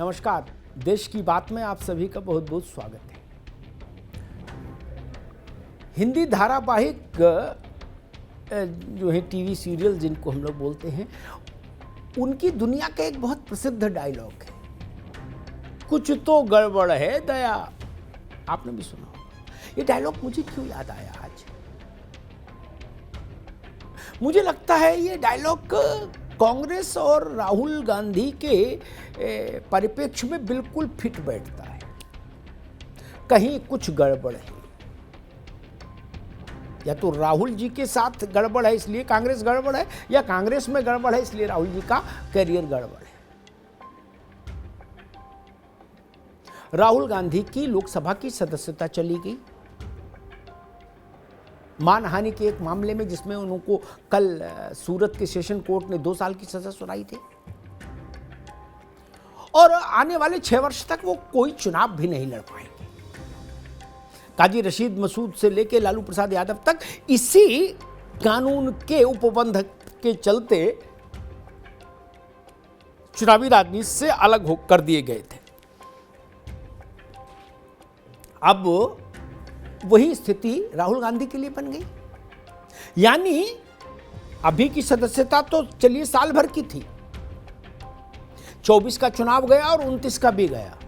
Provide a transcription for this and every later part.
नमस्कार। देश की बात में आप सभी का बहुत बहुत स्वागत है। हिंदी धारावाहिक जो है टीवी सीरियल जिनको हम लोग बोलते हैं, उनकी दुनिया का एक बहुत प्रसिद्ध डायलॉग है, कुछ तो गड़बड़ है दया। आपने भी सुना होगा। ये डायलॉग मुझे क्यों याद आया आज? मुझे लगता है ये डायलॉग कांग्रेस और राहुल गांधी के परिप्रेक्ष्य में बिल्कुल फिट बैठता है। कहीं कुछ गड़बड़ है, या तो राहुल जी के साथ गड़बड़ है इसलिए कांग्रेस गड़बड़ है, या कांग्रेस में गड़बड़ है इसलिए राहुल जी का करियर गड़बड़ है। राहुल गांधी की लोकसभा की सदस्यता चली गई मानहानि के एक मामले में, जिसमें उनको कल सूरत के सेशन कोर्ट ने 2 साल की सजा सुनाई थी, और आने वाले 6 वर्ष तक वो कोई चुनाव भी नहीं लड़ पाएंगे। काजी रशीद मसूद से लेकर लालू प्रसाद यादव तक इसी कानून के उपबंध के चलते चुनावी राजनीति से अलग हो कर दिए गए थे। अब वही स्थिति राहुल गांधी के लिए बन गई। यानी अभी की सदस्यता तो चलिए साल भर की थी, 24 का चुनाव गया और 29 का भी गया।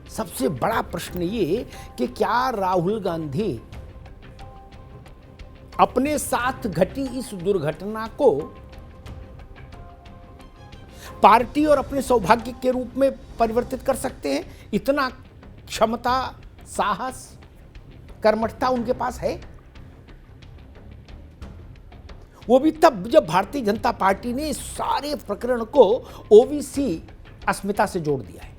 सबसे बड़ा प्रश्न ये कि क्या राहुल गांधी अपने साथ घटी इस दुर्घटना को पार्टी और अपने सौभाग्य के रूप में परिवर्तित कर सकते हैं? इतना क्षमता, साहस, कर्मठता उनके पास है? वो भी तब जब भारतीय जनता पार्टी ने इस सारे प्रकरण को ओबीसी अस्मिता से जोड़ दिया है।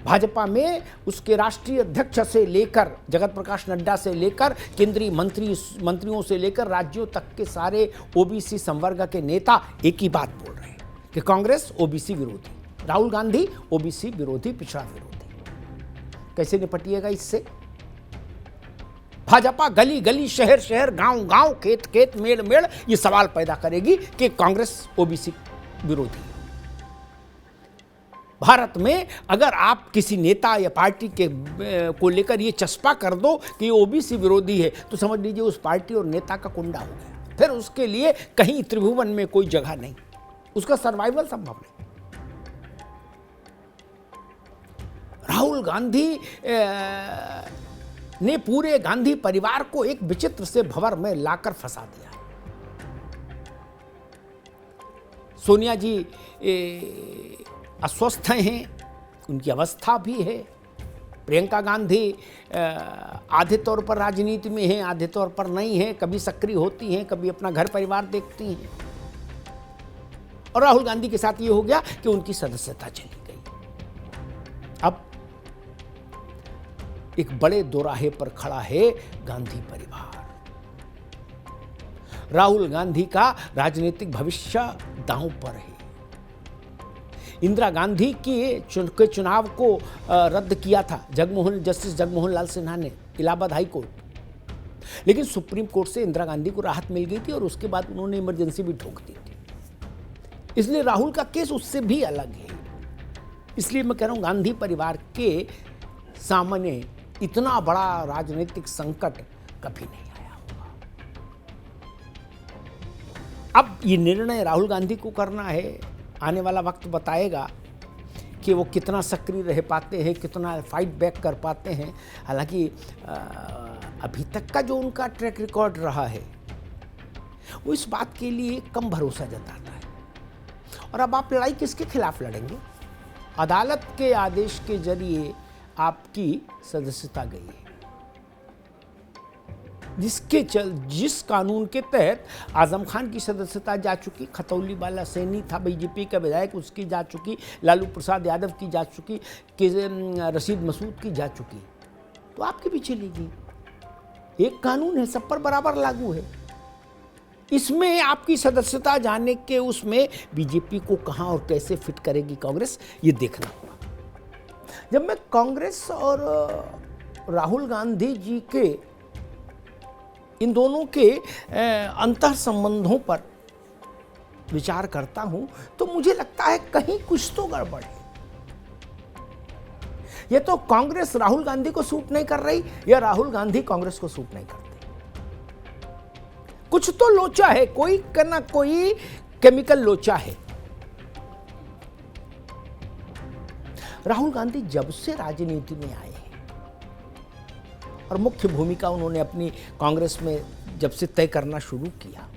भाजपा में उसके राष्ट्रीय अध्यक्ष से लेकर जगत प्रकाश नड्डा से लेकर केंद्रीय मंत्रियों से लेकर राज्यों तक के सारे ओबीसी संवर्ग के नेता एक ही बात बोल रहे हैं कि कांग्रेस ओबीसी विरोधी, राहुल गांधी ओबीसी विरोधी, पिछड़ा विरोधी। कैसे निपटिएगा इससे? भाजपा गली गली, शहर शहर, गांव गांव, खेत खेत, मेड़ मेड़ ये सवाल पैदा करेगी कि कांग्रेस ओबीसी विरोधी है। भारत में अगर आप किसी नेता या पार्टी के को लेकर ये चस्पा कर दो कि ओबीसी विरोधी है, तो समझ लीजिए उस पार्टी और नेता का कुंडा हो गया। फिर उसके लिए कहीं त्रिभुवन में कोई जगह नहीं, उसका सर्वाइवल संभव नहीं। राहुल गांधी ने पूरे गांधी परिवार को एक विचित्र से भंवर में लाकर फंसा दिया। सोनिया जी अस्वस्थ हैं, उनकी अवस्था भी है। प्रियंका गांधी आधे तौर पर राजनीति में हैं, आधे तौर पर नहीं हैं, कभी सक्रिय होती हैं, कभी अपना घर परिवार देखती हैं। और राहुल गांधी के साथ ये हो गया कि उनकी सदस्यता चली गई। अब एक बड़े दोराहे पर खड़ा है गांधी परिवार। राहुल गांधी का राजनीतिक भविष्य दांव पर है। इंदिरा गांधी के चुनाव को रद्द किया था जस्टिस जगमोहन लाल सिन्हा ने, इलाहाबाद हाई कोर्ट। लेकिन सुप्रीम कोर्ट से इंदिरा गांधी को राहत मिल गई थी और उसके बाद उन्होंने इमरजेंसी भी ठोक दी थी। इसलिए राहुल का केस उससे भी अलग है। इसलिए मैं कह रहा हूं गांधी परिवार के सामने इतना बड़ा राजनीतिक संकट कभी नहीं आया होगा। अब ये निर्णय राहुल गांधी को करना है। आने वाला वक्त बताएगा कि वो कितना सक्रिय रह पाते हैं, कितना फाइट बैक कर पाते हैं। हालांकि अभी तक का जो उनका ट्रैक रिकॉर्ड रहा है वो इस बात के लिए कम भरोसा जताता है। और अब आप लड़ाई किसके खिलाफ लड़ेंगे? अदालत के आदेश के जरिए आपकी सदस्यता गई है, जिस कानून के तहत आजम खान की सदस्यता जा चुकी, खतौली वाला सैनी था बीजेपी का विधायक, उसकी जा चुकी, लालू प्रसाद यादव की जा चुकी, रशीद मसूद की जा चुकी, तो आपके भी चलेगी। एक कानून है, सब पर बराबर लागू है। इसमें आपकी सदस्यता जाने के उसमें बीजेपी को कहां और कैसे फिट करेगी कांग्रेस, ये देखना होगा। जब मैं कांग्रेस और राहुल गांधी जी के इन दोनों के अंतः संबंधों पर विचार करता हूं तो मुझे लगता है कहीं कुछ तो गड़बड़ है। ये तो कांग्रेस राहुल गांधी को सूट नहीं कर रही या राहुल गांधी कांग्रेस को सूट नहीं करते। कुछ तो लोचा है, कोई ना कोई केमिकल लोचा है। राहुल गांधी जब से राजनीति में आए हैं और मुख्य भूमिका उन्होंने अपनी कांग्रेस में जब से तय करना शुरू किया,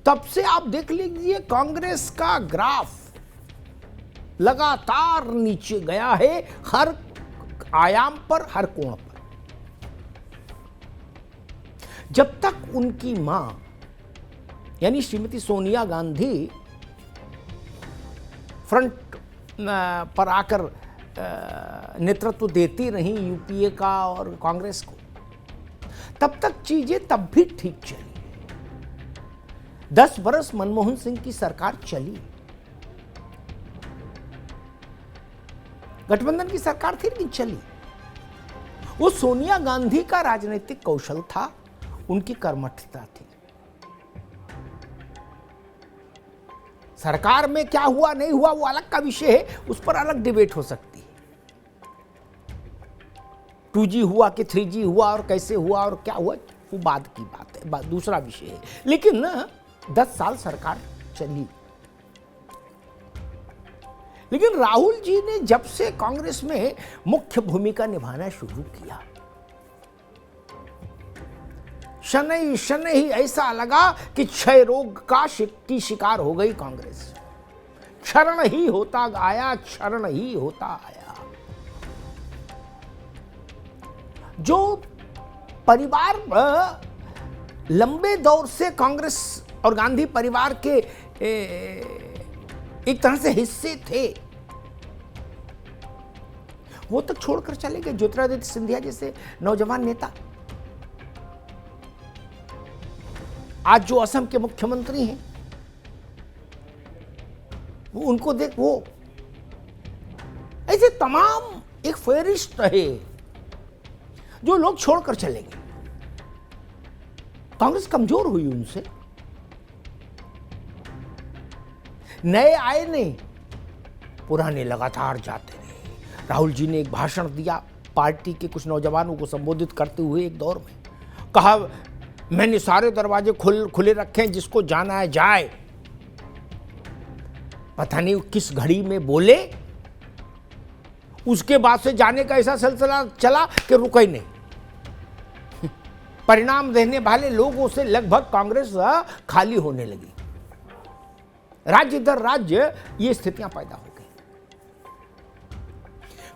तब से आप देख लीजिए कांग्रेस का ग्राफ लगातार नीचे गया है, हर आयाम पर, हर कोण पर। जब तक उनकी मां यानी श्रीमती सोनिया गांधी फ्रंट पर आकर नेतृत्व देती रही यूपीए का और कांग्रेस को, तब तक चीजें तब भी ठीक चली। 10 बरस मनमोहन सिंह की सरकार चली, गठबंधन की सरकार थी लेकिन चली। वो सोनिया गांधी का राजनीतिक कौशल था, उनकी कर्मठता थी। सरकार में क्या हुआ नहीं हुआ वो अलग का विषय है, उस पर अलग डिबेट हो सकती है। 2G हुआ कि 3G हुआ और कैसे हुआ और क्या हुआ वो बाद की बात है, दूसरा विषय है। लेकिन ना 10 साल सरकार चली। लेकिन राहुल जी ने जब से कांग्रेस में मुख्य भूमिका निभाना शुरू किया, शनई शनई ही ऐसा लगा कि क्षय रोग की शिकार हो गई कांग्रेस। क्षरण ही होता आया, क्षरण ही होता आया। जो परिवार लंबे दौर से कांग्रेस और गांधी परिवार के एक तरह से हिस्से थे, वो तक छोड़कर चले गए। ज्योतिरादित्य सिंधिया जैसे नौजवान नेता आज जो असम के मुख्यमंत्री हैं, वो उनको देख, वो ऐसे तमाम एक फेरिस्ट है जो लोग छोड़कर चले गए। कांग्रेस कमजोर हुई उनसे। नए आए नहीं, पुराने लगातार जाते रहे। राहुल जी ने एक भाषण दिया पार्टी के कुछ नौजवानों को संबोधित करते हुए एक दौर में, कहा मैंने सारे दरवाजे खुले रखे हैं, जिसको जाना है जाए। पता नहीं किस घड़ी में बोले, उसके बाद से जाने का ऐसा सिलसिला चला कि रुका ही नहीं। परिणाम देने वाले लोगों से लगभग कांग्रेस खाली होने लगी। राज्य दर राज्य ये स्थितियां पैदा हो गई।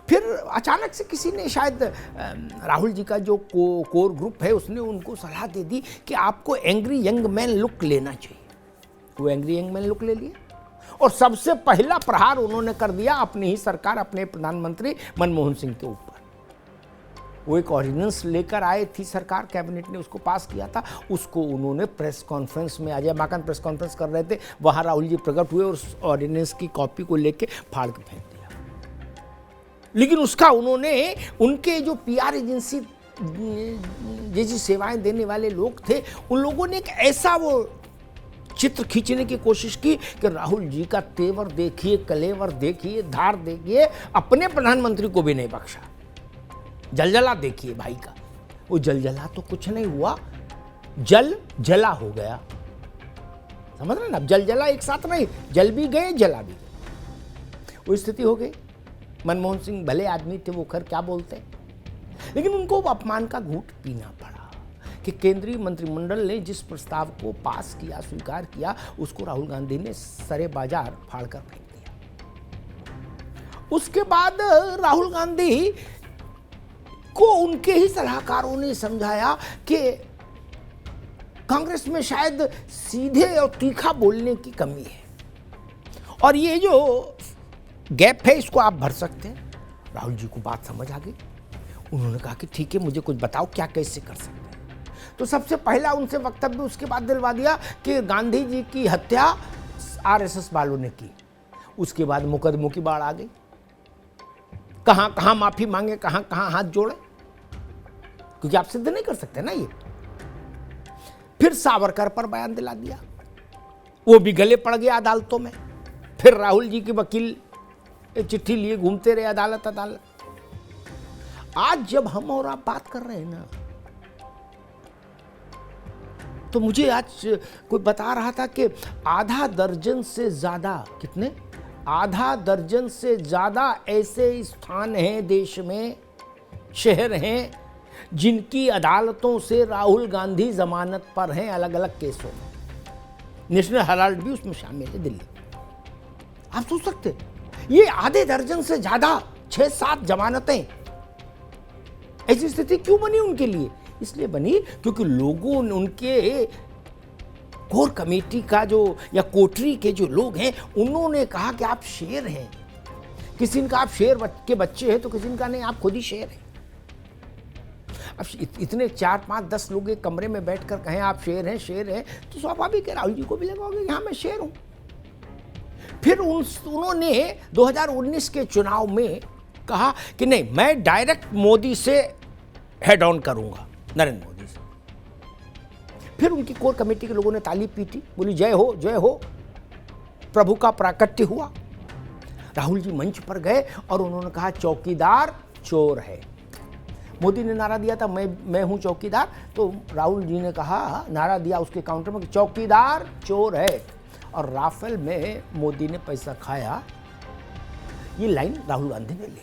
फिर अचानक से किसी ने, शायद राहुल जी का जो कोर ग्रुप है, उसने उनको सलाह दे दी कि आपको एंग्री यंग मैन लुक लेना चाहिए। वो एंग्री यंग मैन लुक ले लिया और सबसे पहला प्रहार उन्होंने कर दिया अपनी ही सरकार, अपने प्रधानमंत्री मनमोहन सिंह के ऊपर। वो एक ऑर्डिनेंस लेकर आए थी सरकार, कैबिनेट ने उसको पास किया था। उसको उन्होंने प्रेस कॉन्फ्रेंस में, अजय माकन प्रेस कॉन्फ्रेंस कर रहे थे, वहां राहुल जी प्रकट हुए और उस ऑर्डिनेंस की कॉपी को लेके फाड़ के फेंक दिया। लेकिन उसका उन्होंने, उनके जो PR एजेंसी जैसी सेवाएं देने वाले लोग थे, उन लोगों ने एक ऐसा वो चित्र खींचने की कोशिश की कि राहुल जी का तेवर देखिए, कलेवर देखिए, धार देखिए, अपने प्रधानमंत्री को भी नहीं बख्शा। जलजला देखिए भाई का। वो जलजला तो कुछ नहीं हुआ, जल जला हो गया। समझ रहे ना? अब जलजला एक साथ नहीं, जल भी गए, जला भी गए। वो स्थिति हो गई। मनमोहन सिंह भले आदमी थे, वो खैर क्या बोलते, लेकिन उनको अपमान का घूंट पीना पड़ा कि केंद्रीय मंत्रिमंडल ने जिस प्रस्ताव को पास किया, स्वीकार किया, उसको राहुल गांधी ने सरे बाजार फाड़कर फेंक दिया। उसके बाद राहुल गांधी को उनके ही सलाहकारों ने समझाया कि कांग्रेस में शायद सीधे और तीखा बोलने की कमी है और ये जो गैप है इसको आप भर सकते हैं। राहुल जी को बात समझ आ गई। उन्होंने कहा कि ठीक है, मुझे कुछ बताओ क्या कैसे कर सकते हैं। तो सबसे पहला उनसे वक्तव्य उसके बाद दिलवा दिया कि गांधी जी की हत्या RSS वालों ने की। उसके बाद मुकदमों की बाढ़ आ गई। कहां कहां माफी मांगे, कहां कहां हाथ जोड़े, क्योंकि आप सिद्ध नहीं कर सकते ना ये। फिर सावरकर पर बयान दिला दिया। वो भी गले पड़ गया अदालतों में। फिर राहुल जी के वकील चिट्ठी लिए घूमते रहे अदालत अदालत। आज जब हम और आप बात कर रहे हैं ना, तो मुझे आज कोई बता रहा था कि आधा दर्जन से ज्यादा, कितने, आधा दर्जन से ज्यादा ऐसे स्थान हैं देश में, शहर हैं, जिनकी अदालतों से राहुल गांधी जमानत पर हैं अलग अलग केसों में। नेशनल हेराल्ड भी उसमें शामिल है, दिल्ली। आप सोच सकते, ये आधे दर्जन से ज्यादा, 6-7 जमानतें। ऐसी स्थिति क्यों बनी उनके लिए? इसलिए बनी क्योंकि लोगों ने, उनके कोर कमेटी का जो, या कोटरी के जो लोग हैं, उन्होंने कहा कि आप शेर हैं। किसी ने कहा आप शेर के बच्चे हैं, तो किसी ने कहा नहीं, आप खुद ही शेर हैं। अब इतने 4-5-10 लोग एक कमरे में बैठकर कहें आप शेर हैं, शेर हैं, तो स्वाभाविक है राहुल जी को भी लगा होगा कि हाँ मैं शेर हूं। फिर उन्होंने 2019 के चुनाव में कहा कि नहीं, मैं डायरेक्ट मोदी से हेड ऑन करूंगा, नरेंद्र मोदी से। फिर उनकी कोर कमेटी के लोगों ने ताली पीटी, बोली जय हो जय हो, प्रभु का प्राकट्य हुआ। राहुल जी मंच पर गए और उन्होंने कहा चौकीदार चोर है। मोदी ने नारा दिया था मैं हूं चौकीदार, तो राहुल जी ने कहा, नारा दिया उसके काउंटर में कि चौकीदार चोर है, और राफेल में मोदी ने पैसा खाया। ये लाइन राहुल गांधी ने ले ली।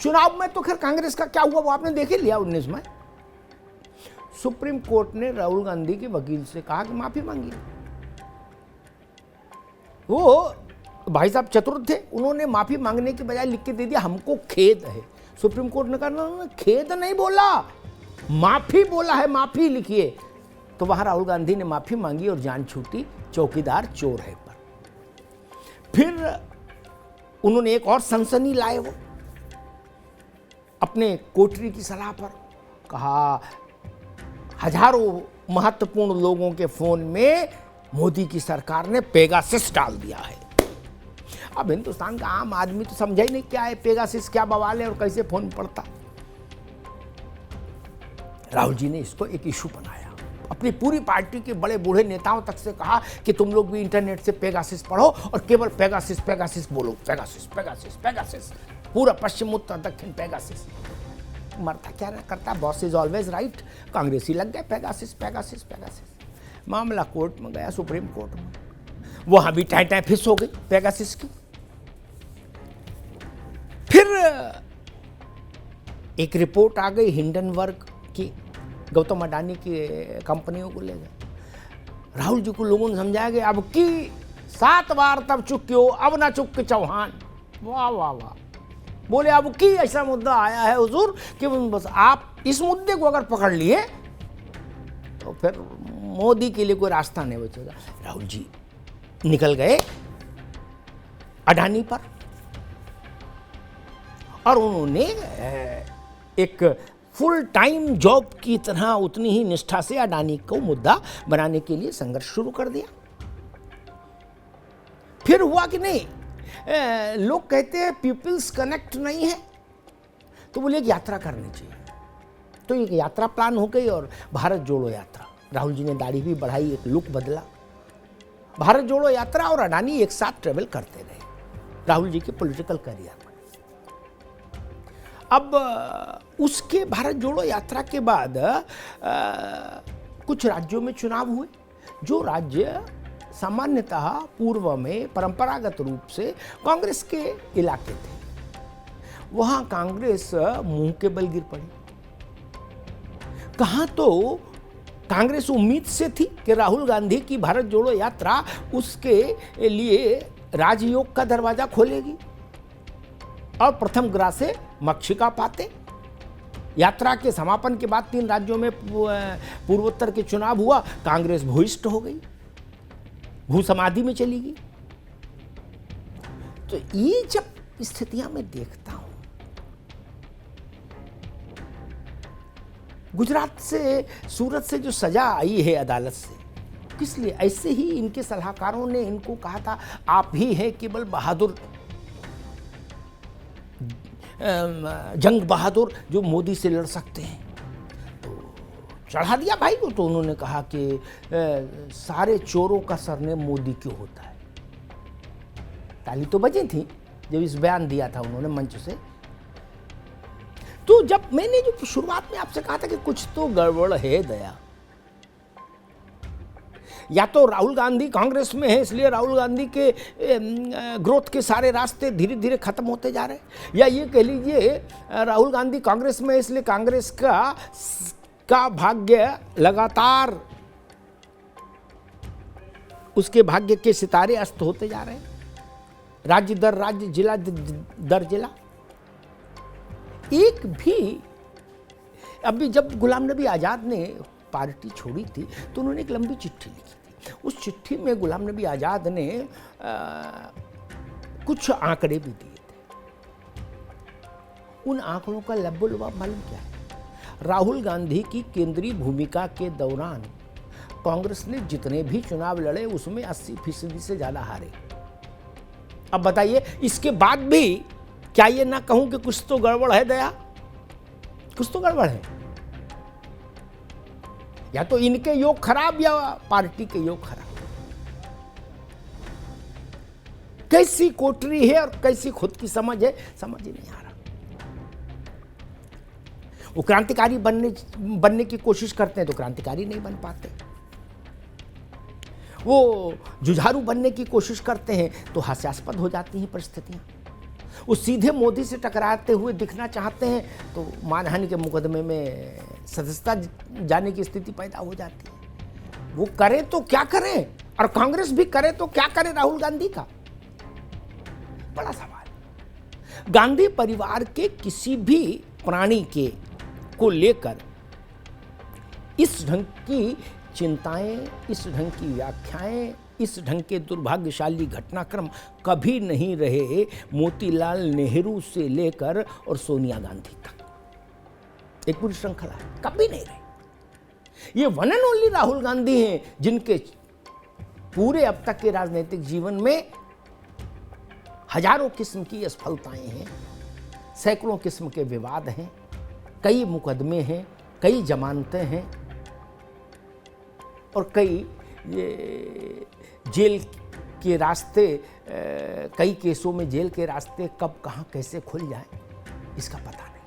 चुनाव में तो खैर कांग्रेस का क्या हुआ वो आपने देख ही लिया 19 में। सुप्रीम कोर्ट ने राहुल गांधी के वकील से कहा कि माफी मांगी। वो भाई साहब चतुर थे, उन्होंने माफी मांगने के बजाय लिख के दे दिया हमको खेद है। सुप्रीम कोर्ट ने कहा ना, खेद नहीं बोला, माफी बोला है, माफी लिखिए। तो वहां राहुल गांधी ने माफी मांगी और जान छूटी चौकीदार चोर है पर। फिर उन्होंने एक और सनसनी लाए, वो अपने कोटरी की सलाह पर कहा हजारों महत्वपूर्ण लोगों के फोन में मोदी की सरकार ने पेगासस डाल दिया है। अब हिंदुस्तान का आम आदमी तो समझा ही नहीं क्या है पेगासस, क्या बवाल है और कैसे फोन पड़ता। राहुल जी ने इसको एक इशू बनाया, अपनी पूरी पार्टी के बड़े बूढ़े नेताओं तक से कहा कि तुम लोग भी इंटरनेट से पेगासस पढ़ो और केवल पेगासस पेगासस बोलो, पेगासस पेगासस पेगासस, पूरा पश्चिम उत्तर दक्षिण पेगासस। मरता क्या करता, बॉस इज ऑलवेज राइट। कांग्रेसी लग गए पेगासस पेगासस पेगासस। मामला कोर्ट में गया, सुप्रीम कोर्ट में, वहां भी टाई टाई फिस हो गई पेगासस की। फिर एक रिपोर्ट आ गई हिंडनबर्ग की, गौतम अडानी की कंपनियों को ले गए। राहुल जी को लोगों ने समझाया कि अब की 7 बार तब चुप क्यों, अब ना चुप के चौहान। वाह वाह वाह। बोले अब की ऐसा मुद्दा आया है हुजूर कि बस आप इस मुद्दे को अगर पकड़ लिए तो फिर मोदी के लिए कोई रास्ता नहीं बचेगा। राहुल जी निकल गए अडानी पर और उन्होंने एक फुल टाइम जॉब की तरह उतनी ही निष्ठा से अडानी को मुद्दा बनाने के लिए संघर्ष शुरू कर दिया। फिर हुआ कि नहीं, लोग कहते हैं पीपल्स कनेक्ट नहीं है, तो बोले एक यात्रा करनी चाहिए। तो एक यात्रा प्लान हो गई और भारत जोड़ो यात्रा। राहुल जी ने दाढ़ी भी बढ़ाई, एक लुक बदला। भारत जोड़ो यात्रा और अडानी एक साथ ट्रेवल करते रहे राहुल जी के पॉलिटिकल करियर में। अब उसके भारत जोड़ो यात्रा के बाद कुछ राज्यों में चुनाव हुए, जो राज्य सामान्यतः पूर्व में परंपरागत रूप से कांग्रेस के इलाके थे, वहां कांग्रेस मुंह के बल गिर पड़ी। कहां तो कांग्रेस उम्मीद से थी कि राहुल गांधी की भारत जोड़ो यात्रा उसके लिए राजयोग का दरवाजा खोलेगी और प्रथम ग्रासे मक्षिका पाते। यात्रा के समापन के बाद 3 राज्यों में पूर्वोत्तर के चुनाव हुआ, कांग्रेस भूयिष्ठ हो गई, भू समाधि में चली गई। तो ये जब स्थितियां मैं देखता हूं, गुजरात से, सूरत से जो सजा आई है अदालत से, किस लिए? ऐसे ही इनके सलाहकारों ने इनको कहा था आप ही हैं केवल बहादुर, जंग बहादुर जो मोदी से लड़ सकते हैं। तो चढ़ा दिया भाई को। तो उन्होंने कहा कि सारे चोरों का सरनेम मोदी क्यों होता है। ताली तो बजी थी जब इस बयान दिया था उन्होंने मंच से। तो जब मैंने जो शुरुआत में आपसे कहा था कि कुछ तो गड़बड़ है दया, या तो राहुल गांधी कांग्रेस में है इसलिए राहुल गांधी के ग्रोथ के सारे रास्ते धीरे धीरे खत्म होते जा रहे हैं, या ये कह लीजिए राहुल गांधी कांग्रेस में है इसलिए कांग्रेस का भाग्य लगातार उसके भाग्य के सितारे अस्त होते जा रहे हैं, राज्य दर राज्य, जिला दर जिला। एक भी अभी जब गुलाम नबी आज़ाद ने पार्टी छोड़ी थी तो उन्होंने एक लंबी चिट्ठी लिखी थी। उस चिट्ठी में गुलाम नबी आज़ाद ने कुछ आंकड़े भी दिए थे। उन आंकड़ों का लब्बो-लुबाब मालूम क्या है? राहुल गांधी की केंद्रीय भूमिका के दौरान कांग्रेस ने जितने भी चुनाव लड़े उसमें 80% से ज़्यादा हारे। अब बताइए, इसके बाद भी क्या ये ना कहूं कि कुछ तो गड़बड़ है दया? कुछ तो गड़बड़ है। या तो इनके योग खराब या पार्टी के योग खराब। कैसी कोटरी है और कैसी खुद की समझ है, समझ ही नहीं आ रहा। वो क्रांतिकारी बनने की कोशिश करते हैं तो क्रांतिकारी नहीं बन पाते। वो जुझारू बनने की कोशिश करते हैं तो हास्यास्पद हो जाती हैं परिस्थितियां। वो सीधे मोदी से टकराते हुए दिखना चाहते हैं तो मानहानि के मुकदमे में सदस्यता जाने की स्थिति पैदा हो जाती है। वो करें तो क्या करें, और कांग्रेस भी करे तो क्या करे राहुल गांधी का? बड़ा सवाल। गांधी परिवार के किसी भी प्राणी को लेकर इस ढंग की चिंताएं, इस ढंग की व्याख्याएं, इस ढंग के दुर्भाग्यशाली घटनाक्रम कभी नहीं रहे मोतीलाल नेहरू से लेकर और सोनिया गांधी तक। एक पूरी श्रृंखला है, कभी नहीं रहे। ये one and only Rahul Gandhi हैं जिनके पूरे अब तक के राजनीतिक जीवन में हजारों किस्म की असफलताएं हैं, सैकड़ों किस्म के विवाद हैं, कई मुकदमे हैं, कई जमानतें हैं और कई जेल के रास्ते, कई केसों में जेल के रास्ते कब कहां कैसे खुल जाए इसका पता नहीं।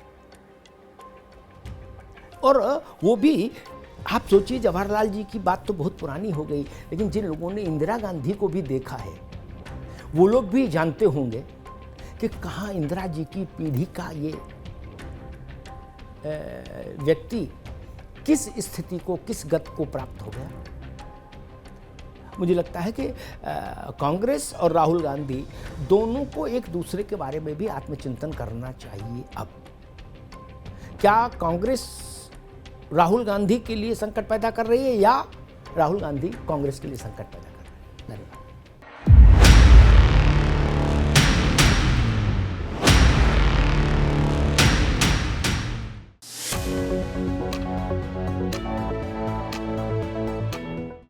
और वो भी आप सोचिए, जवाहरलाल जी की बात तो बहुत पुरानी हो गई, लेकिन जिन लोगों ने इंदिरा गांधी को भी देखा है वो लोग भी जानते होंगे कि कहाँ इंदिरा जी की पीढ़ी का ये व्यक्ति किस स्थिति को, किस गति को प्राप्त हो गया। मुझे लगता है कि कांग्रेस और राहुल गांधी दोनों को एक दूसरे के बारे में भी आत्मचिंतन करना चाहिए। अब क्या कांग्रेस राहुल गांधी के लिए संकट पैदा कर रही है या राहुल गांधी कांग्रेस के लिए संकट पैदा कर रहे हैं? धन्यवाद।